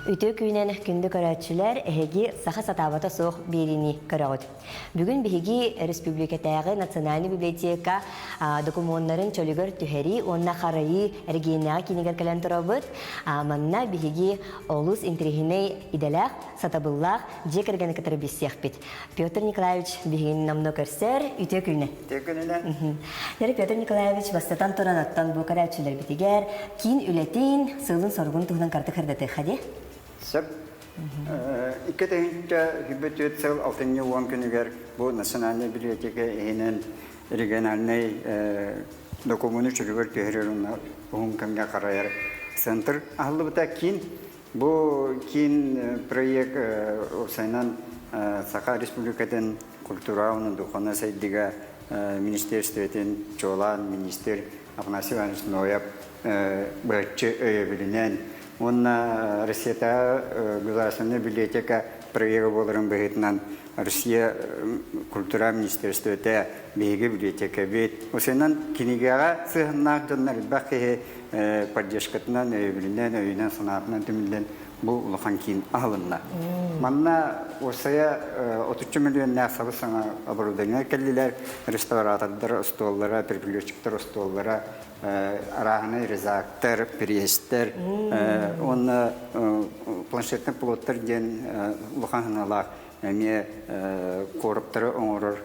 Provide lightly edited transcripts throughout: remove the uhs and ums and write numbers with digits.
Үтө күйнен күнді көрәтшілер әхеги саха сатабата соқ берini көрәғыд. Бүгін бігі республикатағы Национальный библиотека документарын чөлігір түхәри, онна қарайы әргейнеға кенегер кәлін тұрабыд. Манна бігі олус интригіней иделәқ, сатабыллақ, жекіргені кітір бесеқ бит. Петр Николаевич бігін намны көрсер, үтө күйне. Үтө күйнелер. Петр Николаевич бастатан тұран аттан бұл көрәтшілер бітігер, кейін үлетейін сылын сорғын тұғынан карты қырдаты қаде? Сәп, икі тәйінті хүббет өтсіл алтынны оған күнігер бұл Национальный библиотека еғінен региональный документы жүргір түйірерін оғын кімге қарайыр центр. Ағылы бұта кейін, бұл кейін проект осайнан Сақа Республикатын культурауының дұқына сайдыға министерстветін жолан министер Афанасий Иванович Нояб бәтчі өйебілінен онна Россия государственная библиотека проекта боларын бәйтінен Россия культура министерства өте бейгі библиотека бейт. Осынан кенегеға сығыннақ жонлар бәқі поддержкатынан өйбілінен, өйінен санатынан түмілден бұл ұлыған кейін ағылынна. Манна осая 30 миллион нәсалы саңа оборудование кәлілер, реставраторлар, столлара, переключиктер столлара, арағыны резактор, переестер, оны планшетный плоттар ден ұлыған ғыналақ, әме қорыптары оңырыр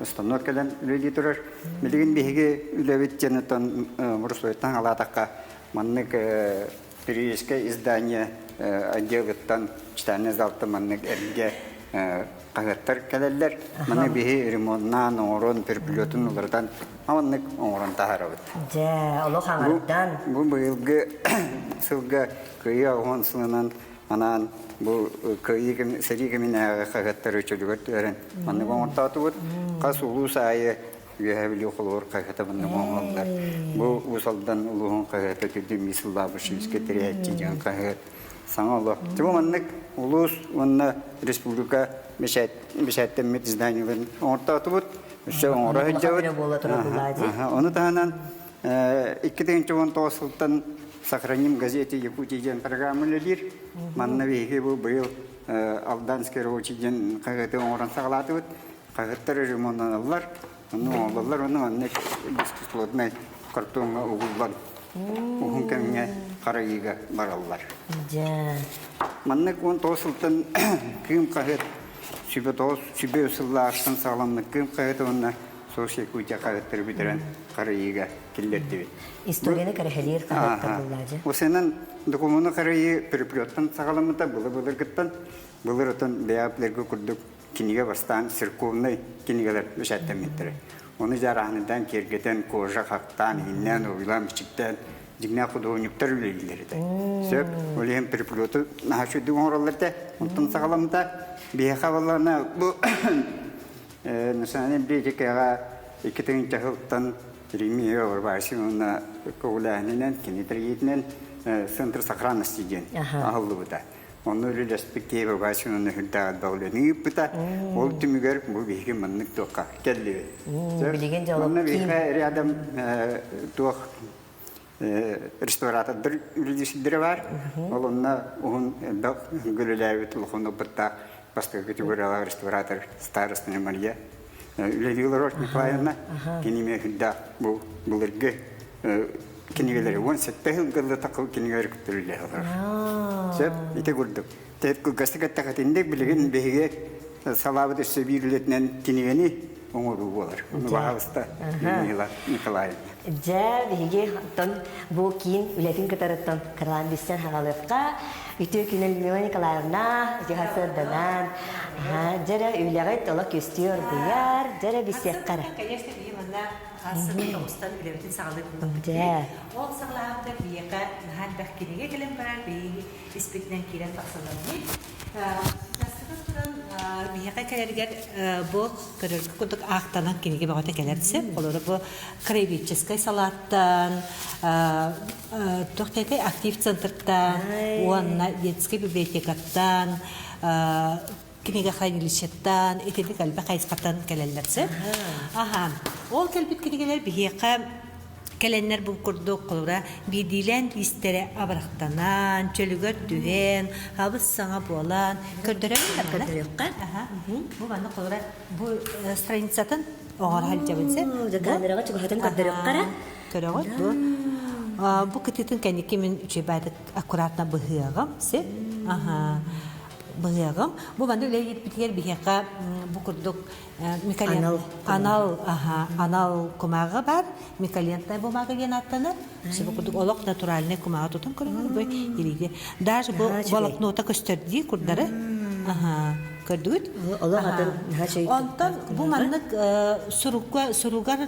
установкалан үлелі тұрар. Білген бейге үләвет жөнітін Мұрсойттан алатаққа маннық периодическое издание отделыттан читание залты маннық әрге қағаттар кәлелер. Маны бейге ремонтнан, оңырын, переплетін олардан аманнық оңырын тағарабыд. Олық аңардан? Бұл бұйылғы сылғы көйі ағуан сылынан анан бұл көйі сәрі кемін әғы қағаттар өчілігір түрін маннық оңыртаты бұд. Қас ұлу сайы үйәбілі қолуыр қағаты бұнның оңғалдар. Бұл ұсалдан ұлуғын қағаты түрді мисылда бұшымызға тірі әттейден қағат. Саңа ұлы. Түбі маннық ұлыс, онына республика бешәттен мет изданияларын оңыртаты бұд. Үші оңыра хүджауыд. Оны тағынан 2019 жылдан сохраним газете Якутийден программалылыр. Манна вейге бұл бұйыл Алданский рабочийден қағаты оңыран сағалаты бұд. Қағаттары ремонтан алылар. Оны оңылар, оны маннек бескислотный картонға ұғылар. Оғын кәміне қарайыға баралар. Маннек 19 жылдан күйім қағат сүбе ұсылла аштан сағаламны күйім қағат онына соғыс Якутия қағаттары бітірен қарайыға келдерді бет. Историяны кәрәхелер қағатта бұллады. Осынан документы қарайы переплеттан сағаламыда бұлы кіттан, бұлыр отын бәяплерге күрдік кинеге бастан церковный кинегелер бешәттен меттірі. Оны жарағыныдан кергетен, кожа қақтан, иннен, ойлан, бичіктен, жігне художниктар үлелілерді. Сөп, олеген переплеты нағашуды оңыраларды, онтын сағаламыда бейқа баларына бұл Национальный библиотекаға 2000 жылдан Ремия Орбаси, оны көғіләнінен, кенетіргетінен центр сохранности ден ағылды бұда. Оны респективі Орбаси, оны хүлдағат бағылыны бұда, ол түмігер бұл бейге мұнық тоққа кәлі. Оны бейге рядом тоқ реставратордыр үлдесілдері бар. Ол онына оғын гүліләуі тұлғыны бұттақ басқа категориялы реставратор старостыны Мария. Үлелігілер Орт Николаевна, кенеме хүлда бұлырғы кенегелері. 17 ғылды тақыл кенегелері күттірілі ғылыр. Сөп, ете көрдік. Тәйт күлгасты кәттіғатындек білген бейге салабыды сөбейрілетінен кенегені оңыру болар. Оны бағалыста Николаевна. Жә, бейге бұл кейін үлетін кітарыттан қырлан бестен хағалыққа үті күнен Людмила Николаевна жығасырданан жәрі үләғайт олық көстер бұяр, жәрі бесек қара. Конечно, бейімінна ғасырын тоғыстан үләбетін сағалып бұлды. Ол сағалағында бейеға нұхан бәккенеге келім барар, бейгі респектінен келен тақсалармен. Бейеға кәлергер бұл көріргі күндік ақтанан кенеге бағыта кәлердісі. Олары бұл краеведческай салаттан, тоқтайтай актив центртан, оңна детский библиотекаттан, кенеге хранилищеттан, етелік әлбі қайысқаттан кәлерлердісі. Ол кәлбет кенегелер бейеға Kelenler bu kurduk kolura bidilen istere abraxtanan, çölügör dühen, habız sana bolan, kördürem Bu bana kolura bu страницатын оңар халжа білсе. Камераға чугахатын көрдөрөккара. Көрөгөт bu. Bu кытытын кенеке мен үчебәдик аккуратно быгыгым, се. Быгыгым. Bu bana öyle yetbitiyer bihека bu kurduk Mikalian anal kumağı var. Mikalian'da bu magagen attığını. Bu kurduk olak naturalne kumağı tutun kurulur bu ilgili. Даже bu balık nota gösterdiği kurları. Gördük. Ondan bu manlık surugar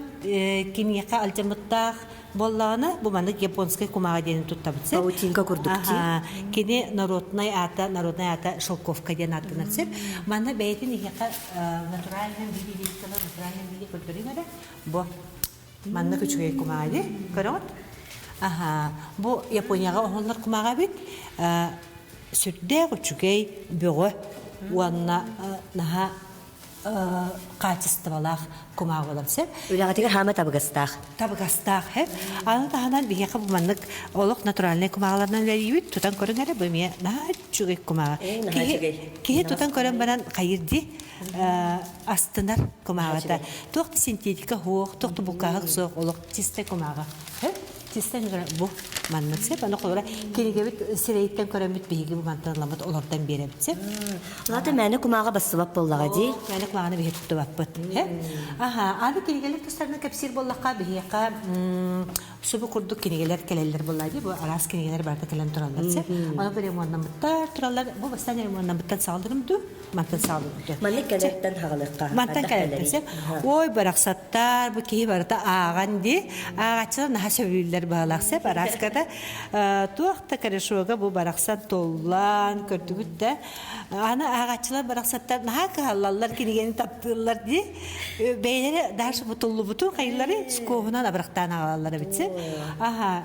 kiniyaka alcamıttağ Bollana bu manlık Japonskay kumağı diye tuttabilse. Pautinka kurduk ki. Kini narodnay ata şolkovka diye attınırsa. Manna beytin ihaka naturalnen bili kulturine bu manna küçük kumağı diye. Görüyor bu Japonya'ya onlar kumağı bit. Sürdü küçük büyü. Wanna naha kachistvalах kumağı olarsa. Ülağatigar hama tabgastağ. Tabgastağ hep. Anı tahanan bir yakı bu manlık oluk naturalne kumağlarından veriyip tutan korunlara bölmeye naha çügek kumağı. Ki tutan korun banan kayırdi astınar kumağı da. Toqtu sintetika hoq, toqtu bukağık soğuk oluk tiste kumağı. Hep. Tisten bu manlıksa bana kolay keligevit sireyitten köremit bihigi bu mantanlamat olardan berebitse. Zaten mene kumağa basıbap bollağa di. Mene kumağını bihi tuttu bappat. Adı keligeler kıslarına kapsir bollaqa bihiqa subu kurduk keligeler keleller bollağı di. Bu aras keligeler barda kelen turallarsa. Ona bir remondan bittar turallar. Bu bastan remondan bittar sağladırımdı. Mantan sağladırımdı. Manlık keletten hağılıqqa. Mantan kelettense. Oy baraksattar bu kehi barda ağan di. Ağaçlar naha söylüller bağlaqsa baraskada tuaqta karışoga bu baraksan tollan kördübüt de ana ağaçlar baraksattar naha kahallallar kinigeni taptırlar di beyleri darşı butullu butun kayırları skohunan abraktan ağalallara bitse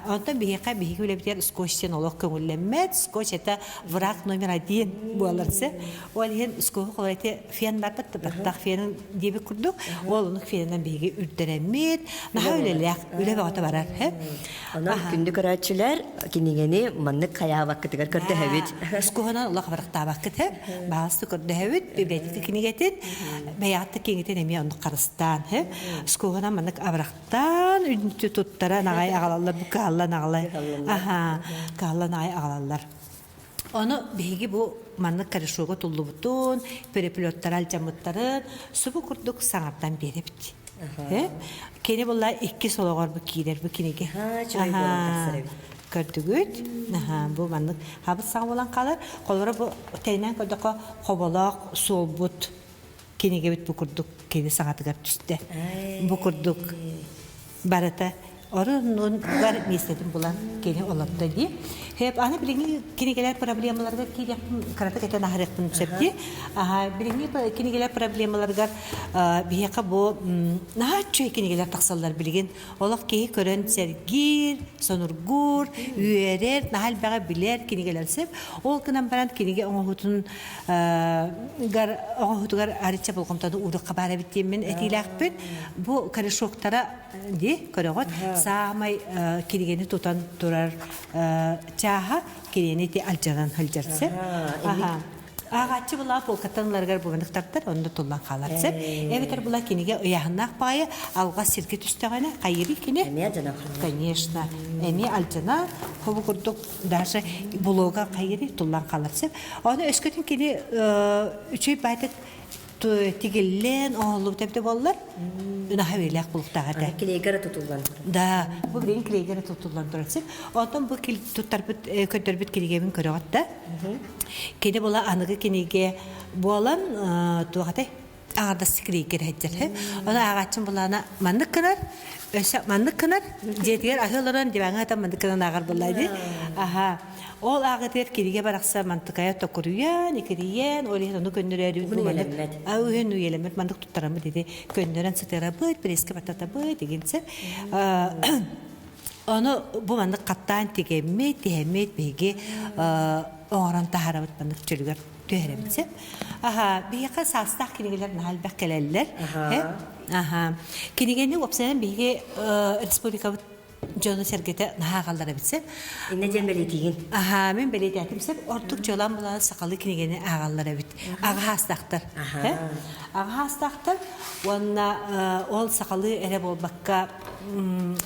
ondan bihiqa bihigüle biter skoşten olaq köngüllenmet skoş eta vrak номер 1 bu alarsa olihen skohu kolayte fiyan barbat battaq fiyanın diye bir kurduk olunuk fiyandan bihigi ürderemet naha öylelek öyle bağıta barar hep Ana gündü karatçılar kinigeni manlık kaya vaktigar körde hevit. Skohana Allah barakta vakit hep. Bazı körde hevit bibliotek kinigetin beyatta kinigetin emi onu karıstan hep. Skohana manlık abraktan ünlü tuttara nağay ağalallar bu kahalla nağalay. Kahalla nağay ağalallar. Onu bihigi bu manlık karışığı tullu butun, peripilotlar alcamıtların subu kurduk sanattan beri bitti. Kene bolla iki sologar bu kider bu kinege. Gördügüt. Bu manlık. Habıt sağ olan kalır. Kollara bu teynen kördük kobalak, solbut. Kinege bit bu kurduk. Kene sağatıgar düştü. Bu kurduk. Barata. Orun var istedim bulan kene olaptı diye. Hep ana bilingi kinigeler problemlarga ki yapım karata kete naharektin septi. Bilingi kinigeler problemlarga bihaqa bu nahatçı kinigeler taksallar bilgin. Olaq ki körön sergir, sonurgur, üyerer, nahal bağa biler kinigeler sep. Ol kınan baran kinige oğutun oğutugar arıça bulqamtadı uğru qabara bittiğimin etilaqpın. Bu karışoktara di köröğüt. Sağmay kinigeni tutan durar Çaha kireni ti alcanan haljarse. Ağaççı bula polkatanlargar bulanık tartar onu tullan kalarsa. Evet bula kinige uyağınak payı alga sirke tüstağına kayırı kine. Emi alcana. Конечно. Emi alcana. Hobu kurduk даже bloga kayırı tullan kalarsa. Onu öskütün kine üçü baytık tigillen oğlu tepte bollar. Naha verilek buluktağı da. Kilegara tutullan. Da, bu bilen kilegara tutullan durası. Ondan bu tutarpıt kötürbüt kilegemin körüğatta. Kene bola anıgı kinege bolan tuğatay ağırdası kileger heccer. Ona ağaçın bolana mandık kınar. Mandık kınar. Jetiger ahılaran divana da mandık kınar ağır bolaydı. Ol ağıtır kirige baraksa mantıkaya tokuruyan, ikiriyen, oraya onu gönderiyor. Bunu yelemmet. Onu yelemmet, mantık tuttaramı dedi. Gönderen sıtıra bıt, bir eski batata bıt, deginse. Onu bu mantık kattan tehemet, begi, oğran taharavat mantık çölüger tüheremse. Bir yaka sastaq kinigeler nahal bekkelerler. Kinigeni opsenen begi Respublika Жолу сергете нахагаллара битсеп. Инне жен белетигин. Аха, мен белетиятым сеп, ортук жолан була сакалы кинегени агаллара бит. Ага хастактар. Ага хастактар, онна ол сакалы эре болбакка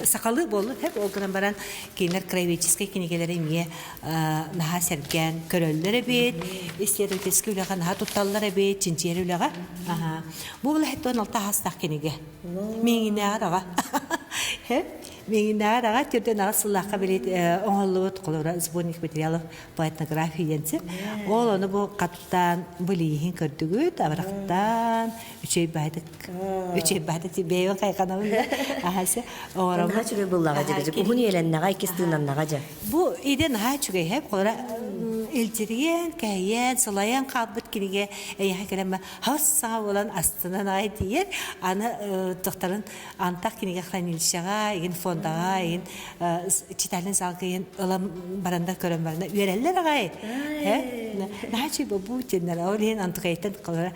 сакалы болду хеп ол гынан баран кинер краеведческий кинегелери мие наха серген көрөллөр бит, исследовательский улага наха тутталлар бит, чинчери улага. Аха. Бу була хеттон алта хастак кинеге. Меңине арага. Хеп Меңиндар ага түрден асыллаққа білет оңғылуыт қолыра сборник материалов по этнографии денсіп. Ол оны бұл қаттан білейін көрдігіт, абырақтан үчей бәйдік бейін қайқанауында. Ағасы оңырам. Наға чүгей бұллаға жегізік. Ұғын елен наға екестігінен наға жа. Бұл үйде наға чүгей хеп қолыра элтерген, кәйен, сылайан қабыт кенеге әйіға кәлемі хавыз саңа болан астынан ағай дейер. Аны тұқтарын антақ кенеге хранилищаға, еген фондаға, еген читалин салғы, еген ылам баранда көрін барында. Үйерелер ағай. Наға чүй бұл тенлер, ол еген антық әйттен қалыра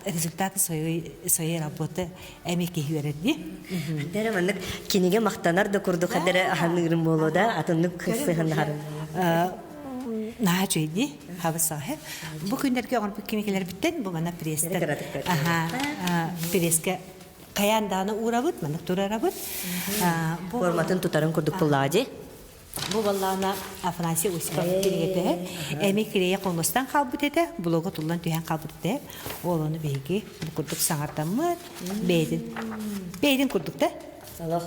результаты своей работы әмеке үйерелді. Дәрі мәнік кенеге мақтанар да күрді қадары ағанығырым болу да, атынық қысығын Наha çöydi, hava sahip. Bu günlerki oğun bu kimikeler bitten, bu bana prester. Aha, preske kayandağına uğrabıt, bana turarabıt. Formatın tutarın kurduk pullağacı. Bu vallahına Afransiya Uysika birgete, emek kireye konustan kalbut ede, blogu tullan tüyen kalbut ede. Oğlanı beygi, bu kurduk sanardan mı? Beydin kurduk da. Allah.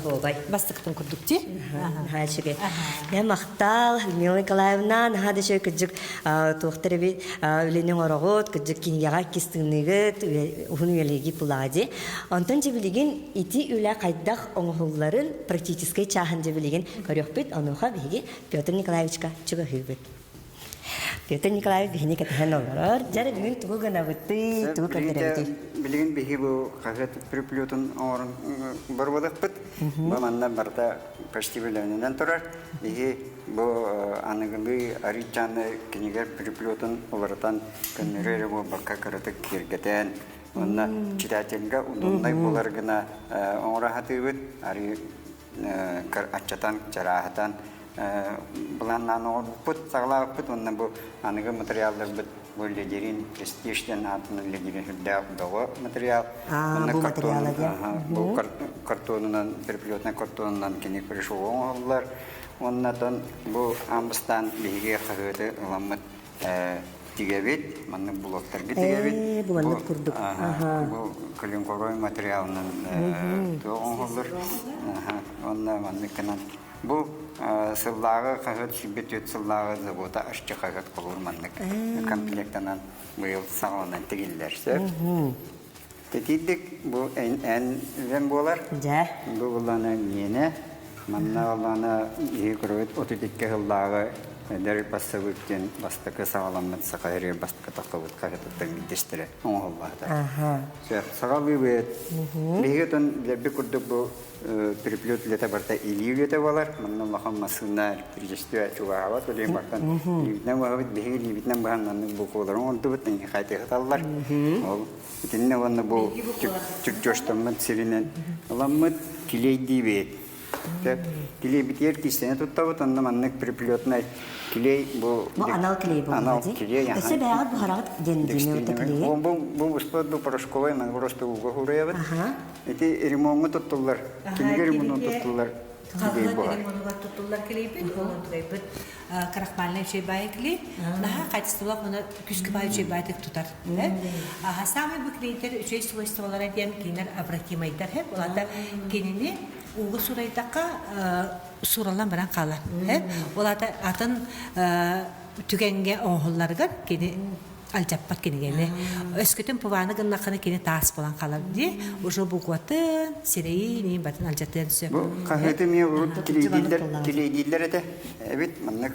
Оғай. Бастықтың күрдікте. Хәлшіге. Я мақтал, Людмила Николаевна, нағады шөй күджік туқтыры бет, үленің орағыт, күджік кенеға кестігінігіт, ұғын үйелегі бұлады. Онтан жебілеген ити үлі қайдақ оңғыларын практическай чағын жебілеген көрек бет, онуға бейге Петр Николаевичка чүгі хүй бет. Петр Николаевич бейіне кәтіген олар. Жәрі бүгін тұғы ғана бұтты, тұғы көрдері Билигин бихи бу кагат приплютун орын бар бодак бит. Бу манна барда почти биленен турар. Бихи бу аныгы аричаны кинигер приплютун олардан көннөрө бу бакка караты киргетен. Онна читателга удундай булар гына оңрахаты бит. Ари ачатан жарахатан буланнан орпут саглапыт онна бу аныгы материалдар бит. Лидерин престижден атының лидерин худдау материал. Бұл материалы де. Бұл картонынан, переплетный картонынан кенек пришел оңғылар. Оннан бұл амбыстан бейге қағыды ұламыт тегебет, мәнні блоктарға тегебет. Бұл мәнні күрдік. Бұл көлін-қорой материалынан оңғылар. Оннан мәнні кінан. Бұл сыллағы қағыт шүбет өт сыллағы завода ашчы қағыт қолыр мәнік комплектанан бұйыл сағылынан тегілдерсі. Тетейдік бұл ән болар. Бұл ұланы ені, мәнна ұланы егі көрөт отыдекке ғыллағы дәрі басы өттен бастықы сағаламын сақайры бастықы таққылыт қағыттың дестірі оңғыллағыда. Сағалы өт. Бейгетон ләбі күрдік бұл переплет лета барта или лета валар, манна лахан масына пережестуя чугават, олем бартан ливитнам вавит беги ливитнам бахан манна буколарон онду бутын хайте хаталлар. Ол тинне ванна бу чукчоштаммат сиринен ламмат килейди бет. Килей битер кистене туттават онна манна переплетнай килей бу анал килей бу. Анал килей яна. Эсе бәгат бухарат дендине өтө килей. Бу успат бу порошковый мен просто уга хураябат. Эти ремонт туттулар. Кингер ремонт туттулар. Ремонтга туттулар келейбит, онун турайбыт. Карахмальный чей байкли. Наха кайтыстылар мына күскө бай чей байтык тутар. Самый бу клиенттер үчөй свойстволары ден кинер обратимайдар хеп. Оларда кенени угу сурайтакка суралан баран калар. Оларда атын түгенге оңголларга кени алжаппат кенегене. Өскөтөн пуваны гыннаканы кени таас болан калар ди. Ошо бугуатын сирей нин батын алжаттан сөп. Бу кахеты ми урут килейдиллер эте. Эбит маннык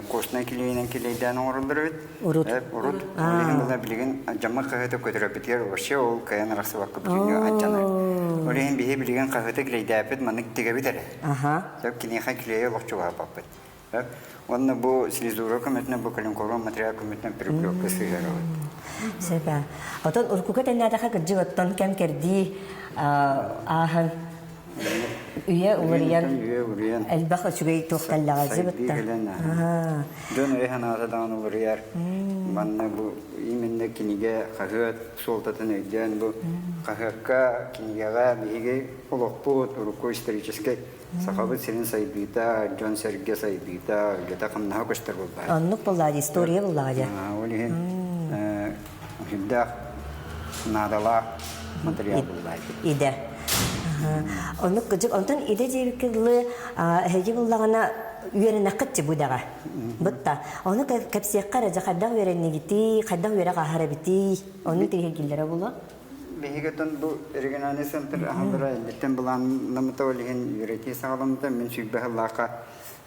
костна килейнен килейден орулдыр эбит. Урут. Олеген билеген жамма кахеты көтөрөпүтер вообще ол каян расы вакы бүтүнү ачана. Олеген бие билеген кахеты килейдәпет маннык тегебит эле. Сөп кинеха килейе локчуга паппет. Онна бу слизура көмөтүнө бу калинкорон материал көмөтүнө переплётка сыгырабыт. Сепа. Отон уркука теннатаха кыджыготтон кем керди ахан Үйе уларыян. Үйе урыян. Әлбәқ үчүгей тоқталлағазы бұтта. Дон ханатадан урыяр. Манна бу именно киниге хагат солтатын өйден бу хагакка кинигага биге олоқпут уруко исторический сахабыт сирин сайбита, Джон Сергей сайбита, где-то хамна көштер булбар. Аннук буллады, история буллады. Олиген хидда надала материал буллады. Иде. Онук кыжык онтон иде жебиккилы хэги буллагана үйерен акытчы будага. Бутта. Оны кепсиякка ража кадда үйерен негити, кадда үйерен кахара бити. Оны тиргилдере було. Бегетон бу региональный центр ахандыра битен булан намыта олиген юрети сагаламда мен сүгбахаллака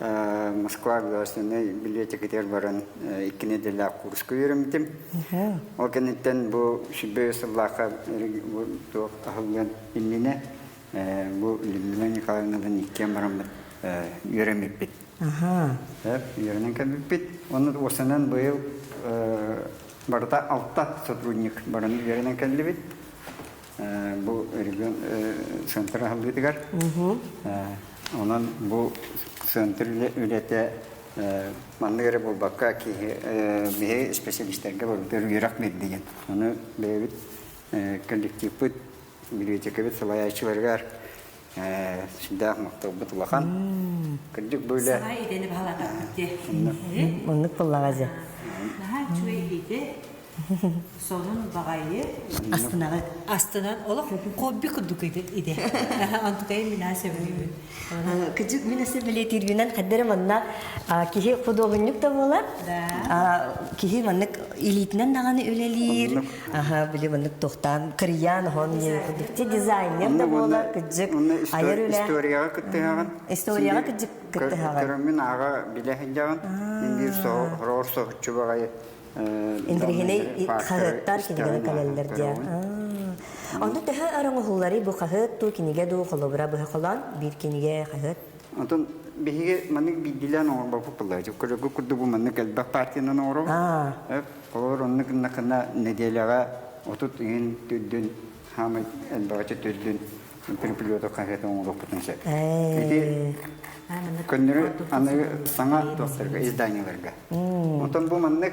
Москва государственной библиотекатер баран иккине дела курска үйрөмтим. Ол кенеттен бу сүгбахаллака бу ахылган иннине бу Людмила Николаевнадан иккен баран үйрөмеппит. Үйрөнен кәмеппит. Оны осынан быйыл барда алта сотрудник баран үйрөнен кәллебит. Bu region sentral halıydıgar. Onun bu sentrale ülete manlıgara bu bakka ki bir spesyalistlerge var. Bir yürek meddigen. Onu beyvit kolektifit bibliotekabit salayayçılargar şiddah maktabıt ulakan. Kırcık böyle. Sana ideni bağladı. Onluk bullağazı. Daha çöğe ide. Sonun bağayı Astınan olup kobi kuduk ide. Antukayı münasebeli. Kıcık münasebeli tirgünen kaddere manna kihi kudoğunluk da bolar. Kihi mannak ilitinden dağını ölelir. Bile mannak tohtan kırıyan hon yer kudukçe dizayner da bolar kıcık. Ayar öyle. İstoriyaga kıttığın. İstoriyaga kıcık kıttığın. Kırımın ağa bileheceğin. İndir soğur soğutçu bağayı. İndirihine kağıtlar kinigene kalellerdi. Onda daha arama hulları bu kağıt tu kinige du kolobra bu kalan bir kinige kağıt. Ondan bihi manik bidilen or babu pulacı. Kurugu kurdu bu manik elbak partinin oru. Kolor onnik nakana nedelaga otut in tüdün hamay elbakçı tüdün pripiloto kağıtın oru potensial. Kunduru anı sana dostlarga izdanyalarga. Ondan bu manik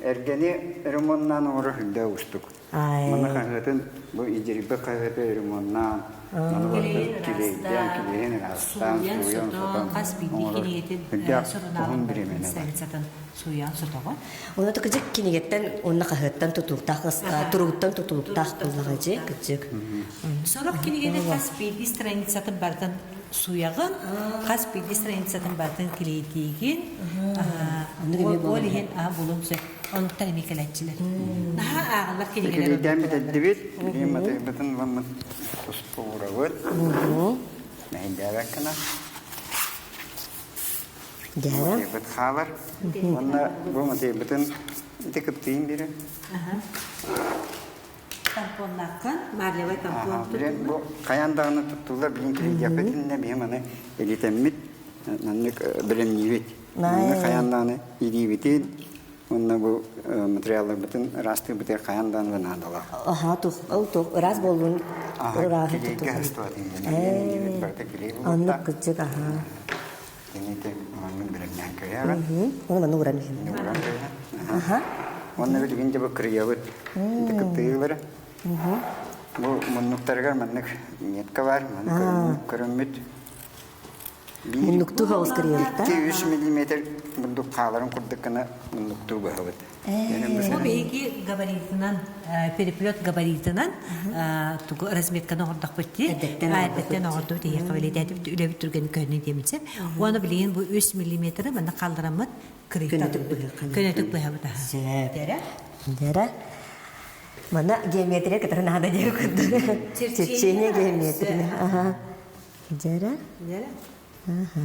ergeni remondan oru hülde uçtuk. Mana kağıtın bu icribe kağıtı remondan kileyden rastan suyan sotan suyan sotan. Onu da kıcık kinigetten onunla kağıttan tutuktağ, turuktan tutuktağ kılağıcı kıcık. Sonra kinigene kaspi stranicatın bardan suyağın, kaspi stranicatın bardan kileydiğin, olihin bulunsa onun teknikletçiler. Daha ağırlar kinigene. Kileyden bir de divit, bir bütün vamut uspura var. Neyde bakana. Gel. Evet haber. Onlar bu matı bütün dikkatliyim biri. Tamponlarken, marleva tampon. Bilen bu kayandağını tuttular bilin ki yapetinde ne bileyim hani elitemit nanlık bilen yivit. Nanlık kayandağını iyi bitin. Onunla bu materyallar bütün rastı biter kayandağını ve nadalar. Aha tuh ras bolun rahat tutuyor. tutuyor. Kiley Anlık kıcık aha. Ini teh mangun berenang kaya kan? Onu manuran. Nuran kaya. Aha. Onları bir günce bu kırıyavut. Tıkıttığı var. Bu munuktargar manlık niyetka var. Manlık kırımıt. Munuktu havuz kırıyavut da. 200 milimetre bunduk kağların kurdukana munuktu bu havut. Bu belki gabaritinden, peripilot gabaritinden razmetkana ortak bitti. Adetten orada diye kabul edip öyle bir türgen köyüne demişler. Onu bilin bu 3 milimetre bana kaldıramat köynetik bu havut. Dere. Mana geometri keteran ada dia kudu. Cecenya geometri. Aha. Dere. Aha.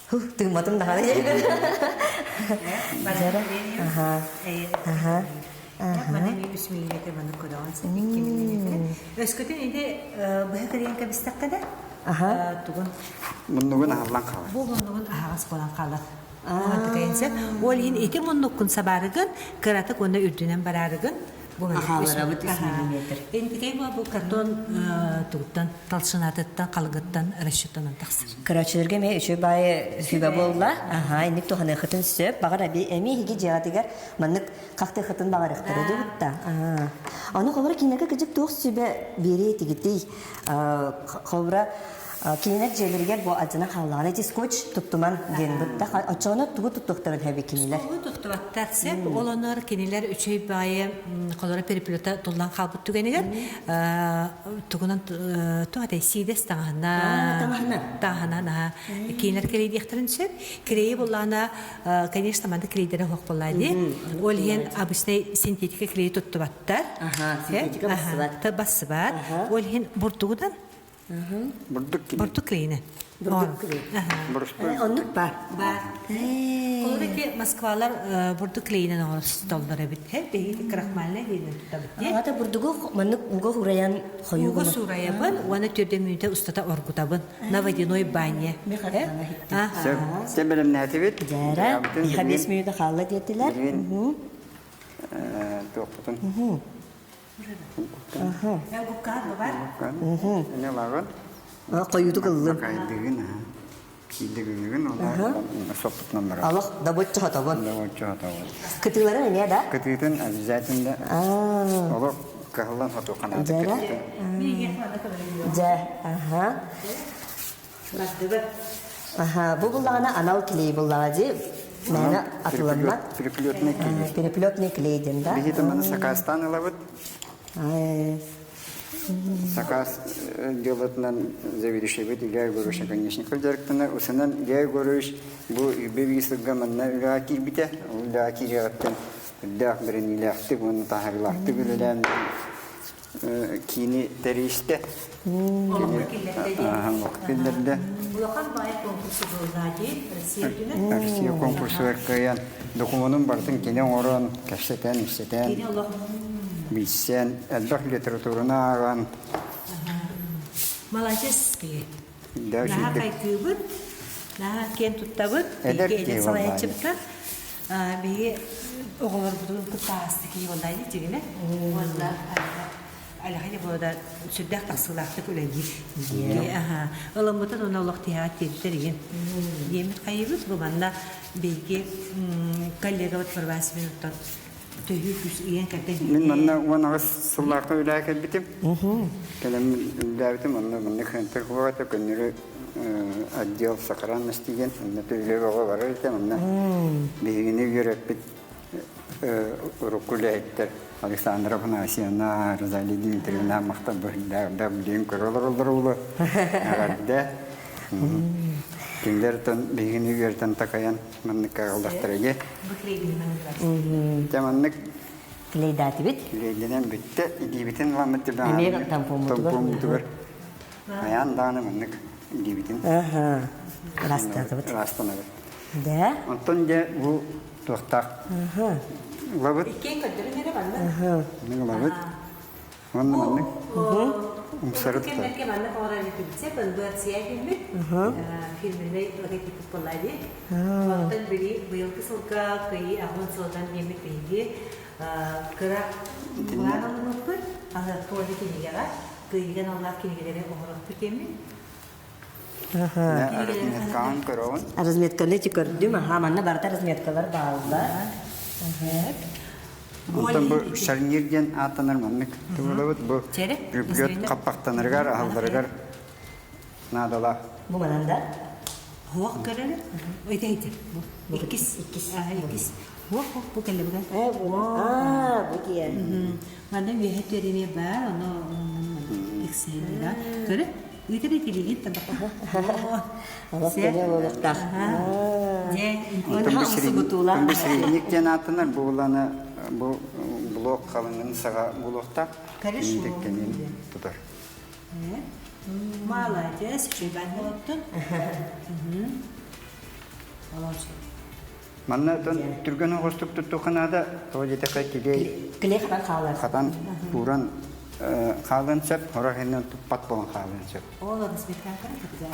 Tuh matum dah ada jadi. Aha. Aha. Mana 3 milimetre bana kodan, 2 milimetre. Eskiden ide bu kariyan kabistak kada. Aha. Tugun. Munukun ahlan kağır. Bu munukun ahas kolan kalır. Antıkayınsa, olihin iti munukun sabarıgın, kıratık onda ürdünen bararıgın, Ахалара бут 3 миллиметр. Энтикей бу картон туттан талшынатыттан калгыттан расчеттан тахсыр. Карачыларга ме үчө бай сүбө болла. Аха, инек туханы хытын сөп, багара би эми хиги жаатыгар маннык какты хытын багарыктыр дутта. Аны кобра кинеге кыжык тух сүбө бери тигитей. Кобра кинелер жерлерге бу ажына халланы ти скотч туттуман ген бутта. Ачана тугу туттуктарын хеби кинелер. Тугу туттуктар сеп олонор кинелер үчөй байы колора периплета туллан калбыт түгенегер. Тугунан туатай сидес тахана кинелер кредихтерин сөп. Крей буллана, конечно, манда крейдере хок буллайды. Ол ген обычный синтетика крей туттубаттар. Синтетика басыбат. Басыбат. Ол ген буртугудан Буртук клейне. Оннук бар. Бар. Оларки Москвалар буртук клейне столдары бит. Беги крахмалне дейін тұтабыт. Ата бурдугу маннык уга хураян хойугу. Уга сураябын, уаны түрде мүнте устата оргутабын. На водяной бане. Сен білім нәтібет? Жара, 5 минута қалла детілер. Тоқпытын. Ben gukkan var. Ne var? Koyudu kıldım. Kaydığın ha. Kildığın onlar soputlan var. Allah da bocca hatabın. Da bocca hatabın. Kıtıları ne da? Kıtıtın azizatında. Olur kahlan hatu kanat. Jara. Aha. Aha, bu bullağına anal kileyi bullağacı. Mana atılanma. Переплетный клей ден, да? Бихи там сакастан лавит. Сакас делатнан заведующий вид я говорю, конечно, колдерктана, усанан я говорю, бу бевисга манна лаки бите, лаки жаттан дах берени лахты, бун тахар лахты билен кини теристе. Вакытларда Улахан бай конкурсы булгады, Россия Россия конкурсы веркәян документын бартын кенен орын кәшетен истетен Кине Аллах бисен әлбәк литературына аган молодец ки. да Наха шиддик кайтыбыт, наха кен туттабыт, Эдер биге ки эле валлаhi. салаячыбыт. Биге оголор бутун кытасты ки валлаhi дигене. Валла алахи бода сүддәк тасылакты күләгир. Аха. Аламытын оны Аллах тиһат тиртерген. Демит кайыбыз бу манда биге коллега вот фарвас минуттан төһүкүс иен кәтә. Мин манна ванагы сылларта үләкәт битем. Кәлем үләбитем манна манна хәнтер хуата көннәре отдел сохранности ген, манна төлөбөгө барыр ите манна. Бигене йөрәп бит рукуләйттер. Александра Афанасьевна, Розалия Дмитриевна, мақтап да білем көрілер. Ағадда. Кендер тон бігіні верден тақаян манны қағылдақтырыге. Теманнык Клей даты бит. лейденен бітті, идибітін ламытты бәң. Емег тампомуту бар. Аян даны маннык идибітін. Ага. Растаты бит. Растаны бит. Да? Онтон де бұл тоқтақ. Лабыт. Иккен көдөрү нере банна? Мен лабыт. Онны маннык. Умсарыт. Кемнерге банна ораны түбүтсе, бандуатсия билбит. Фильмде репетип боллайды. Оттан бери быйылкы сылга кыйы агын сылдан емит бейги. Кыра буанын мукпут. Аны туады кинегера. Кыйген Аллах кинегелери оғырық бітемін. Разметкаан көрөөн. Разметканы көрдүм. Ага, манна барта разметкалар баалда. Онтан бұл шарнирден атанар маннык. Туулабыт бұл рюплет қаппақтаныргар, ахалдарыгар надала. Бу мананда? Хуақ көрелі? Өйдейді. Иккис. Хуақ, бұл кәлі бұған. Бу кия. Манда мүйет өрене бар, оны иксейді да. Көрі? Өйдері келеген тандаққа. Allah kene bolukta. Онтан бұл средниктен атанар бұланы бұл блок қалыңын саға блокта индеккенен тұтар. Молодец, чебан болыптын. Манна түрген оғыстық тұттықынада тоғетеқа келей Клей қалар. қатан бұран қалын сөп, орағынан тұппат болын қалын сөп. Ол разметкан көрі.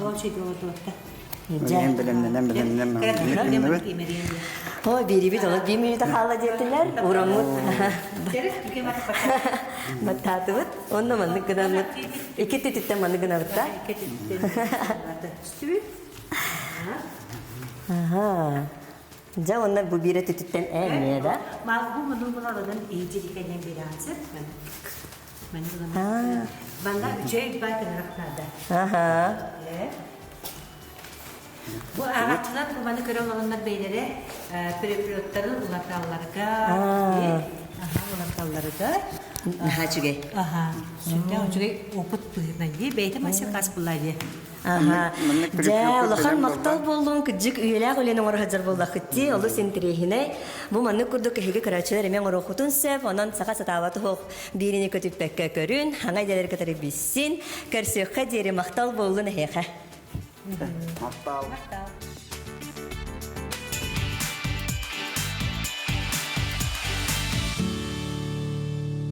Ол чейді оларды отта. Мен білемнен О, бери толы 1 минута хала деттилер. Урамут. Маттатыбыт. Онна манны гынамыт. Эки тетиттен манны гынабытта. Ага. Ja onlar bu bire tütütten emmiye da. Bu manulmalardan iyice dikenden bir ansır. Bana ücret bakın raknada. Aha. Bu ağaçlar bana göre olanlar beylere preparatların ulatallarga. Ulatallarga. Aha çüge. Aha. Şimdi çünkü oput buyurmayı beyte masya kas bulaydı. Aha. Ja olahan maktal boldun küçük üyeler öyle numara hazır buldu kıtti. Olu sentrehine. Bu manı kurdu ki hege karaçılar emen orokutun sef. Onun saka satavatı hok birini kötüp pekke görün. Hangay deler katarı bilsin. Kersiyokka deri maktal boldun hege. Maktal. Maktal.